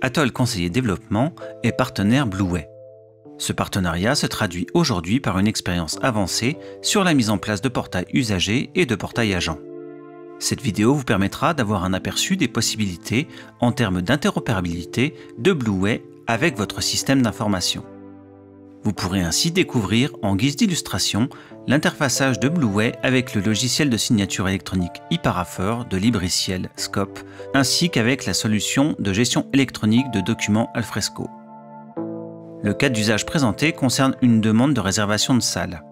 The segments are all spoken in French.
Atoll Conseiller Développement est partenaire Blueway. Ce partenariat se traduit aujourd'hui par une expérience avancée sur la mise en place de portails usagers et de portails agents. Cette vidéo vous permettra d'avoir un aperçu des possibilités en termes d'interopérabilité de Blueway avec votre système d'information. Vous pourrez ainsi découvrir en guise d'illustration l'interfaçage de Blueway avec le logiciel de signature électronique eParapher de Libriciel Scope, ainsi qu'avec la solution de gestion électronique de documents Alfresco. Le cas d'usage présenté concerne une demande de réservation de salle.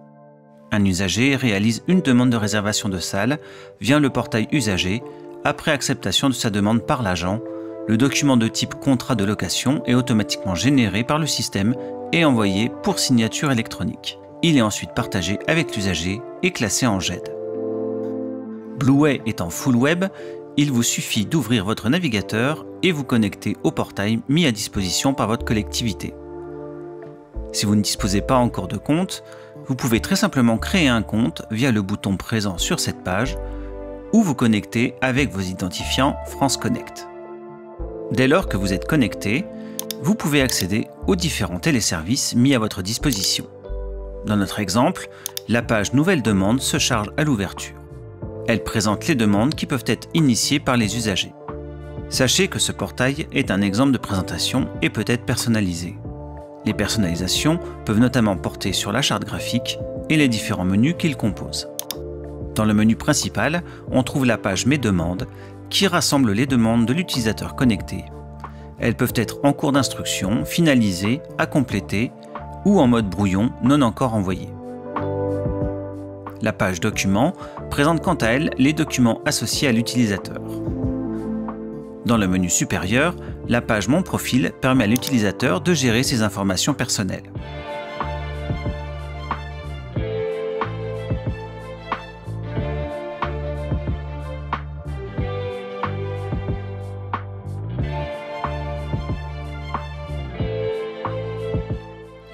Un usager réalise une demande de réservation de salle via le portail usager. Après acceptation de sa demande par l'agent, le document de type contrat de location est automatiquement généré par le système et envoyé pour signature électronique. Il est ensuite partagé avec l'usager et classé en GED. Blueway étant full web, il vous suffit d'ouvrir votre navigateur et vous connecter au portail mis à disposition par votre collectivité. Si vous ne disposez pas encore de compte, vous pouvez très simplement créer un compte via le bouton présent sur cette page ou vous connecter avec vos identifiants France Connect. Dès lors que vous êtes connecté, vous pouvez accéder aux différents téléservices mis à votre disposition. Dans notre exemple, la page Nouvelle demande se charge à l'ouverture. Elle présente les demandes qui peuvent être initiées par les usagers. Sachez que ce portail est un exemple de présentation et peut être personnalisé. Les personnalisations peuvent notamment porter sur la charte graphique et les différents menus qu'il compose. Dans le menu principal, on trouve la page Mes demandes qui rassemble les demandes de l'utilisateur connecté. Elles peuvent être en cours d'instruction, finalisées, à compléter ou en mode brouillon non encore envoyé. La page Documents présente quant à elle les documents associés à l'utilisateur. Dans le menu supérieur, la page Mon profil permet à l'utilisateur de gérer ses informations personnelles.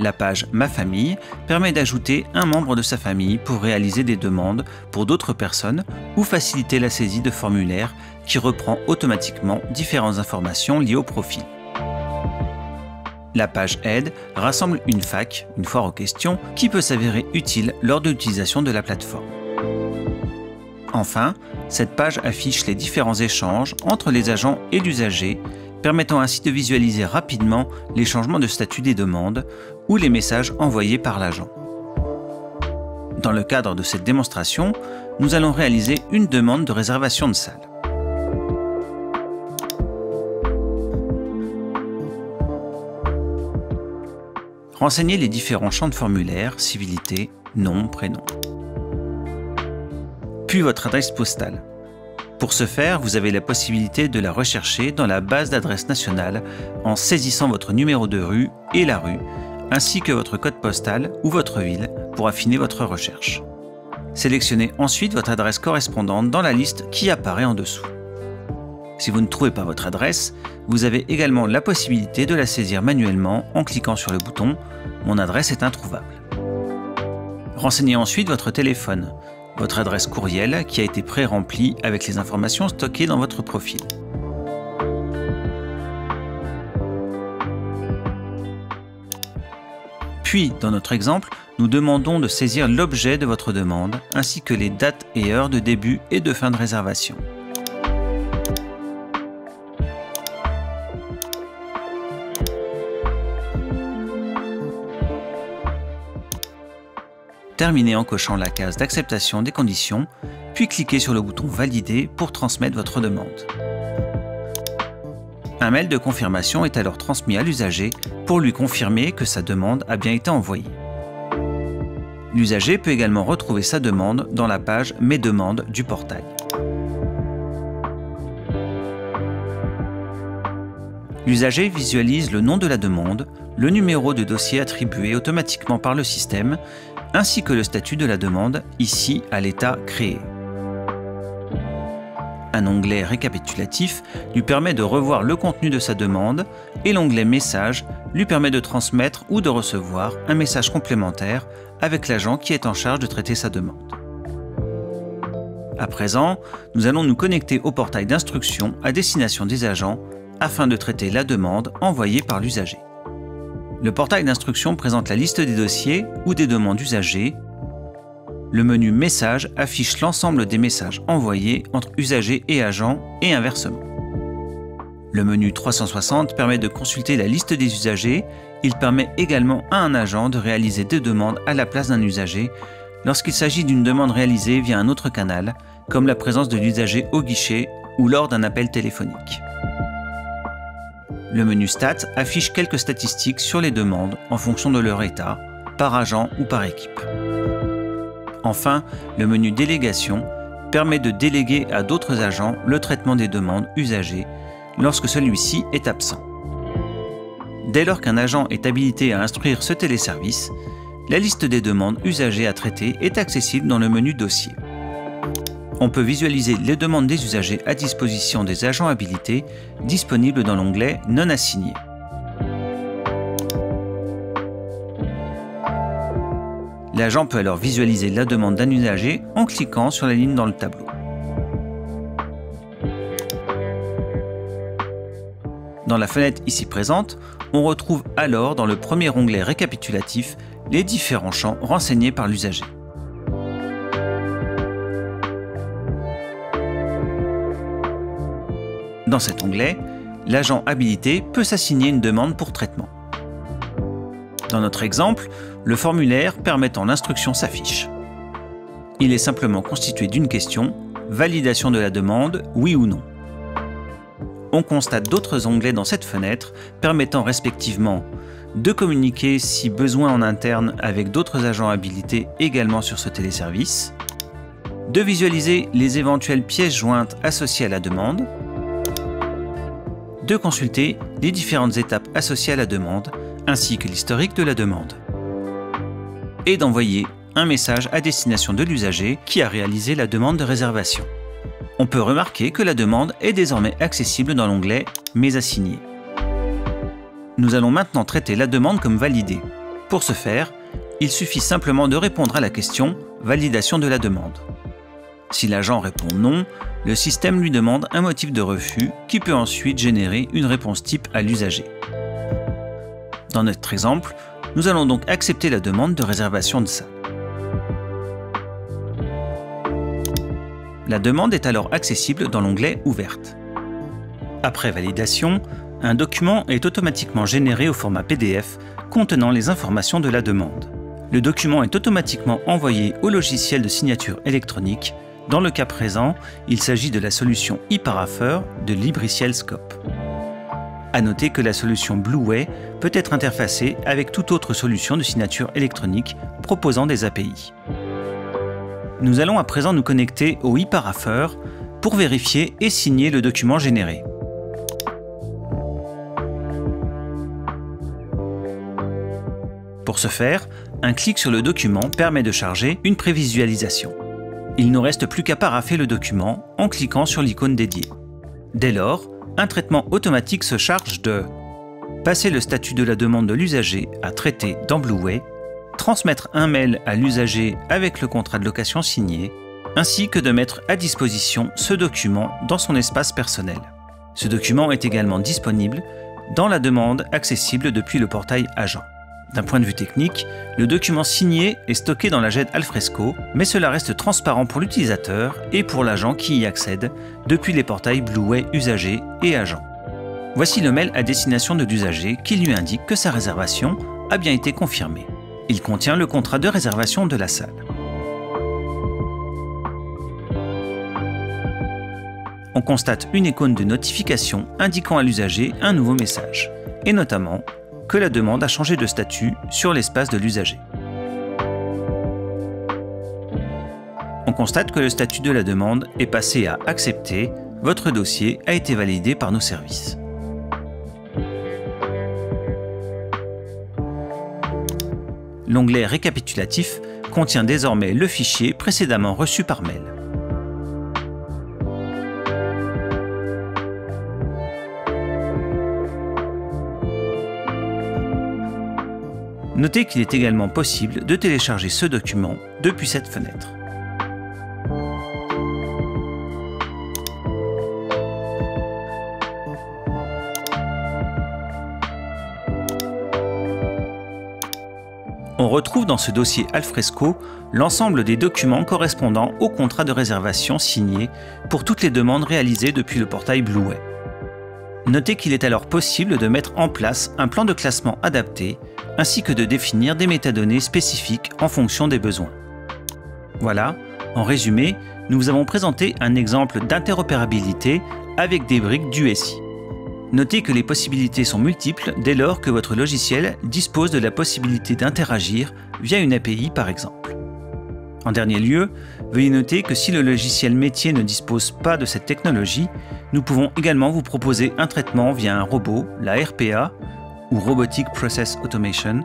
La page Ma famille permet d'ajouter un membre de sa famille pour réaliser des demandes pour d'autres personnes ou faciliter la saisie de formulaires qui reprend automatiquement différentes informations liées au profil. La page Aide rassemble une FAQ, une foire aux questions, qui peut s'avérer utile lors de l'utilisation de la plateforme. Enfin, cette page affiche les différents échanges entre les agents et l'usager, permettant ainsi de visualiser rapidement les changements de statut des demandes ou les messages envoyés par l'agent. Dans le cadre de cette démonstration, nous allons réaliser une demande de réservation de salle. Renseignez les différents champs de formulaire, civilité, nom, prénom. Puis votre adresse postale. Pour ce faire, vous avez la possibilité de la rechercher dans la base d'adresse nationale en saisissant votre numéro de rue et la rue, ainsi que votre code postal ou votre ville pour affiner votre recherche. Sélectionnez ensuite votre adresse correspondante dans la liste qui apparaît en dessous. Si vous ne trouvez pas votre adresse, vous avez également la possibilité de la saisir manuellement en cliquant sur le bouton « Mon adresse est introuvable ». Renseignez ensuite votre téléphone, votre adresse courriel qui a été pré-remplie avec les informations stockées dans votre profil. Puis, dans notre exemple, nous demandons de saisir l'objet de votre demande ainsi que les dates et heures de début et de fin de réservation. Terminez en cochant la case d'acceptation des conditions, puis cliquez sur le bouton Valider pour transmettre votre demande. Un mail de confirmation est alors transmis à l'usager pour lui confirmer que sa demande a bien été envoyée. L'usager peut également retrouver sa demande dans la page Mes demandes du portail. L'usager visualise le nom de la demande, le numéro de dossier attribué automatiquement par le système, ainsi que le statut de la demande, ici à l'état créé. Un onglet récapitulatif lui permet de revoir le contenu de sa demande et l'onglet Messages lui permet de transmettre ou de recevoir un message complémentaire avec l'agent qui est en charge de traiter sa demande. À présent, nous allons nous connecter au portail d'instruction à destination des agents afin de traiter la demande envoyée par l'usager. Le portail d'instructions présente la liste des dossiers ou des demandes usagées. Le menu Messages affiche l'ensemble des messages envoyés entre usagers et agents et inversement. Le menu 360 permet de consulter la liste des usagers. Il permet également à un agent de réaliser des demandes à la place d'un usager lorsqu'il s'agit d'une demande réalisée via un autre canal, comme la présence de l'usager au guichet ou lors d'un appel téléphonique. Le menu Stats affiche quelques statistiques sur les demandes en fonction de leur état, par agent ou par équipe. Enfin, le menu Délégation permet de déléguer à d'autres agents le traitement des demandes usagées lorsque celui-ci est absent. Dès lors qu'un agent est habilité à instruire ce téléservice, la liste des demandes usagées à traiter est accessible dans le menu Dossier. On peut visualiser les demandes des usagers à disposition des agents habilités disponibles dans l'onglet Non assignés. L'agent peut alors visualiser la demande d'un usager en cliquant sur la ligne dans le tableau. Dans la fenêtre ici présente, on retrouve alors dans le premier onglet récapitulatif les différents champs renseignés par l'usager. Dans cet onglet, l'agent habilité peut s'assigner une demande pour traitement. Dans notre exemple, le formulaire permettant l'instruction s'affiche. Il est simplement constitué d'une question, validation de la demande, oui ou non. On constate d'autres onglets dans cette fenêtre permettant respectivement de communiquer si besoin en interne avec d'autres agents habilités également sur ce téléservice, de visualiser les éventuelles pièces jointes associées à la demande, de consulter les différentes étapes associées à la demande, ainsi que l'historique de la demande, et d'envoyer un message à destination de l'usager qui a réalisé la demande de réservation. On peut remarquer que la demande est désormais accessible dans l'onglet « Mes assignés ». Nous allons maintenant traiter la demande comme validée. Pour ce faire, il suffit simplement de répondre à la question « Validation de la demande ». Si l'agent répond non, le système lui demande un motif de refus qui peut ensuite générer une réponse type à l'usager. Dans notre exemple, nous allons donc accepter la demande de réservation de salle. La demande est alors accessible dans l'onglet Ouverte. Après validation, un document est automatiquement généré au format PDF contenant les informations de la demande. Le document est automatiquement envoyé au logiciel de signature électronique. Dans le cas présent, il s'agit de la solution eParapher de Libriciel Scope. À noter que la solution Blueway peut être interfacée avec toute autre solution de signature électronique proposant des API. Nous allons à présent nous connecter au eParapher pour vérifier et signer le document généré. Pour ce faire, un clic sur le document permet de charger une prévisualisation. Il ne nous reste plus qu'à parapher le document en cliquant sur l'icône dédiée. Dès lors, un traitement automatique se charge de passer le statut de la demande de l'usager à traiter dans Blueway, transmettre un mail à l'usager avec le contrat de location signé, ainsi que de mettre à disposition ce document dans son espace personnel. Ce document est également disponible dans la demande accessible depuis le portail Agent. D'un point de vue technique, le document signé est stocké dans la GED Alfresco, mais cela reste transparent pour l'utilisateur et pour l'agent qui y accède depuis les portails Blueway Usager et Agent. Voici le mail à destination de l'usager qui lui indique que sa réservation a bien été confirmée. Il contient le contrat de réservation de la salle. On constate une icône de notification indiquant à l'usager un nouveau message, et notamment que la demande a changé de statut sur l'espace de l'usager. On constate que le statut de la demande est passé à « Accepter », votre dossier a été validé par nos services. L'onglet récapitulatif contient désormais le fichier précédemment reçu par mail. Notez qu'il est également possible de télécharger ce document depuis cette fenêtre. On retrouve dans ce dossier Alfresco l'ensemble des documents correspondant au contrat de réservation signé pour toutes les demandes réalisées depuis le portail Blueway. Notez qu'il est alors possible de mettre en place un plan de classement adapté, ainsi que de définir des métadonnées spécifiques en fonction des besoins. Voilà, en résumé, nous vous avons présenté un exemple d'interopérabilité avec des briques du SI. Notez que les possibilités sont multiples dès lors que votre logiciel dispose de la possibilité d'interagir via une API par exemple. En dernier lieu, veuillez noter que si le logiciel métier ne dispose pas de cette technologie, nous pouvons également vous proposer un traitement via un robot, la RPA, ou Robotic Process Automation,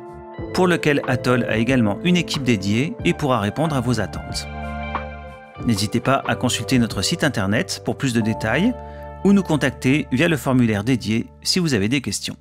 pour lequel Atoll a également une équipe dédiée et pourra répondre à vos attentes. N'hésitez pas à consulter notre site internet pour plus de détails ou nous contacter via le formulaire dédié si vous avez des questions.